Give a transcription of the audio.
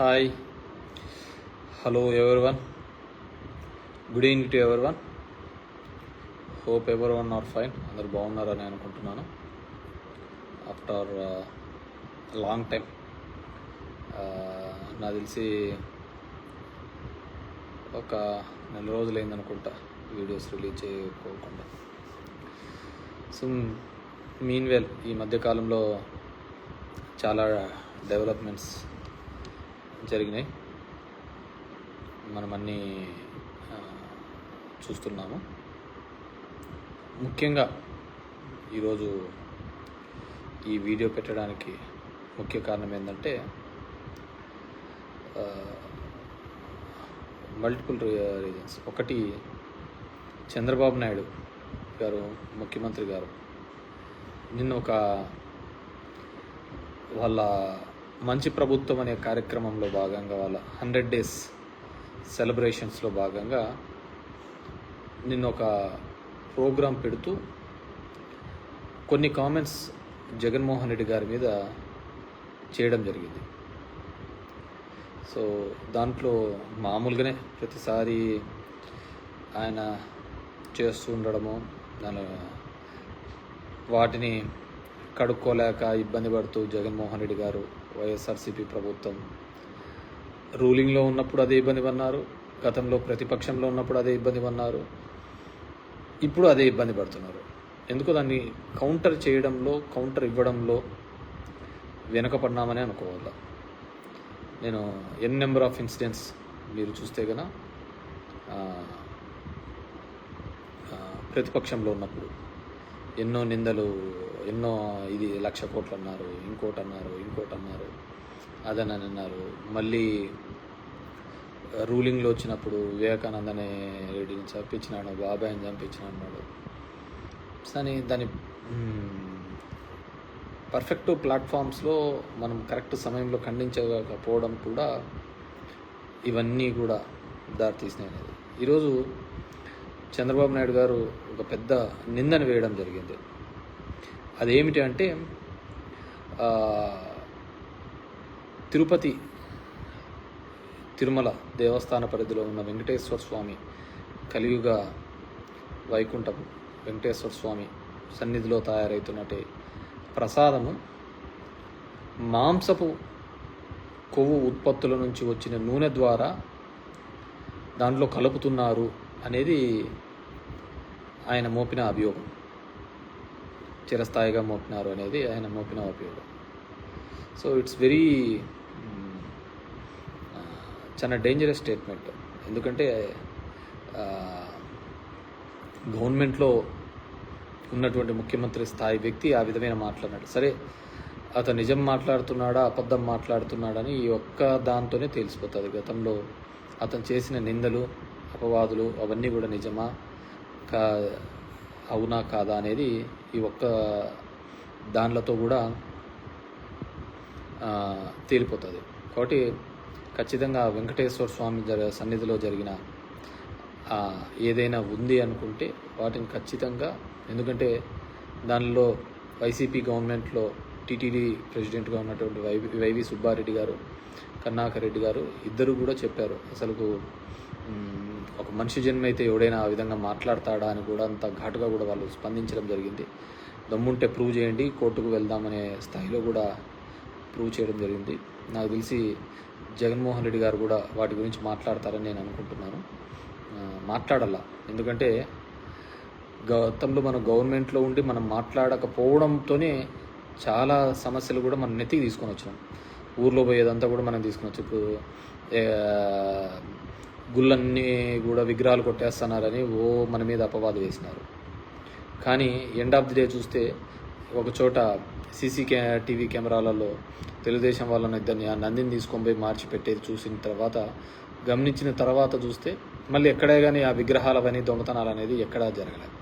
Hi, hello everyone, good evening to everyone. Hope everyone are fine. అందరు బాగున్నారని అనుకుంటున్నాను. After long time, నాకు తెలిసి ఒక నెల రోజులు అయిందనుకుంటా వీడియోస్ రిలీజ్ చేయకోకుండా. సో మీన్వెల్ ఈ మధ్యకాలంలో చాలా డెవలప్మెంట్స్ జరిగినాయి, మనం అన్నీ చూస్తున్నాము. ముఖ్యంగా ఈరోజు ఈ వీడియో పెట్టడానికి ముఖ్య కారణం ఏంటంటే మల్టిపుల్ రీజన్స్. ఒకటి, చంద్రబాబు నాయుడు గారు, ముఖ్యమంత్రి గారు నిన్న ఒక వాళ్ళ మంచి ప్రభుత్వం అనే కార్యక్రమంలో భాగంగా, వాళ్ళ 100 days సెలబ్రేషన్స్లో భాగంగా నిన్న ఒక ప్రోగ్రాం పెడుతూ కొన్ని కామెంట్స్ జగన్మోహన్ రెడ్డి గారి మీద చేయడం జరిగింది. సో దాంట్లో మామూలుగానే ప్రతిసారి ఆయన చేస్తూ ఉండడము, వాటిని కడుక్కోలేక ఇబ్బంది పడుతూ జగన్మోహన్ రెడ్డి గారు, వైఎస్ఆర్సీపీ ప్రభుత్వం రూలింగ్లో ఉన్నప్పుడు అదే ఇబ్బంది పడినారు, గతంలో ప్రతిపక్షంలో ఉన్నప్పుడు అదే ఇబ్బంది పడినారు, ఇప్పుడు అదే ఇబ్బంది పడుతున్నారు. ఎందుకో దాన్ని కౌంటర్ చేయడంలో, కౌంటర్ ఇవ్వడంలో వెనకపడినామని అనుకోవాలి. నేను నెంబర్ ఆఫ్ ఇన్సిడెంట్స్ మీరు చూస్తే కనుక ప్రతిపక్షంలో ఉన్నప్పుడు ఎన్నో నిందలు, ఎన్నో ఇది 1,00,000 కోట్లు అన్నారు, ఇంకోటి అన్నారు, అదని అన్నారు. మళ్ళీ రూలింగ్లో వచ్చినప్పుడు వివేకానందనే రెడ్డిని చంపించినాడు, బాబాయ్ని చంపించినాడు అన్నాడు. కానీ దాని పర్ఫెక్ట్ ప్లాట్ఫామ్స్లో మనం కరెక్ట్ సమయంలో ఖండించకపోవడం కూడా ఇవన్నీ కూడా దారితీసినాయి అనేది. ఈరోజు చంద్రబాబు నాయుడు గారు ఒక పెద్ద నిందను వేయడం జరిగింది. అదేమిటి అంటే, తిరుమల దేవస్థాన పరిధిలో ఉన్న వెంకటేశ్వర స్వామి కలియుగ వైకుంఠం వెంకటేశ్వర స్వామి సన్నిధిలో తయారవుతున్నట్టే ప్రసాదము మాంసపు కొవ్వు ఉత్పత్తుల నుంచి వచ్చిన నూనె ద్వారా దాంట్లో కలుపుతున్నారు అనేది ఆయన మోపిన అభియోగం. చిరస్థాయిగా మోపినారు అనేది ఆయన మోపిన అభియోగం. సో ఇట్స్ వెరీ చాలా డేంజరస్ స్టేట్మెంట్. ఎందుకంటే గవర్నమెంట్లో ఉన్నటువంటి ముఖ్యమంత్రి స్థాయి వ్యక్తి ఆ విధమైన మాట్లాడినాడు. సరే, అతను నిజం మాట్లాడుతున్నాడా, అబద్ధం మాట్లాడుతున్నాడని ఈ ఒక్క దాంతోనే తెలిసిపోతుంది. గతంలో అతను చేసిన నిందలు, అపవాదులు అవన్నీ కూడా నిజమా అవునా కాదా అనేది ఈ ఒక్క దానిలతో కూడా తేలిపోతుంది. కాబట్టి ఖచ్చితంగా వెంకటేశ్వర స్వామి సన్నిధిలో జరిగిన ఏదైనా ఉంది అనుకుంటే వాటిని ఖచ్చితంగా, ఎందుకంటే దానిలో వైసీపీ గవర్నమెంట్లో టీటీడీ ప్రెసిడెంట్గా ఉన్నటువంటి వైవి సుబ్బారెడ్డి గారు, కరుణాకర్ రెడ్డి గారు ఇద్దరు కూడా చెప్పారు, అసలు ఒక మనిషి జన్మ అయితే ఎవడైనా ఆ విధంగా మాట్లాడతాడా అని కూడా అంత ఘాటుగా కూడా వాళ్ళు స్పందించడం జరిగింది. దమ్ముంటే ప్రూవ్ చేయండి, కోర్టుకు వెళ్దామనే స్థాయిలో కూడా ప్రూవ్ చేయడం జరిగింది. నాకు తెలిసి జగన్మోహన్ రెడ్డి గారు కూడా వాటి గురించి మాట్లాడతారని నేను అనుకుంటున్నాను. మాట్లాడాల, ఎందుకంటే గతంలో మనం గవర్నమెంట్లో ఉండి మనం మాట్లాడకపోవడంతోనే చాలా సమస్యలు కూడా మనం నెత్తికి తీసుకొని వచ్చినాం. ఊర్లో పోయేదంతా కూడా మనం తీసుకొని వచ్చి, ఇప్పుడు గుళ్ళన్నీ కూడా విగ్రహాలు కొట్టేస్తున్నారని మన మీద అపవాదు వేసినారు. కానీ ఎండ్ ఆఫ్ ది డే చూస్తే ఒక చోట టీవీ కెమెరాలలో తెలుగుదేశం వాళ్ళని ఇద్దరిని నందిని తీసుకొని పోయి మార్చి పెట్టేది చూసిన తర్వాత, గమనించిన తర్వాత చూస్తే మళ్ళీ ఎక్కడే కానీ ఆ విగ్రహాలు అవన్నీ దొంగతనాలు అనేది ఎక్కడా జరగలేదు.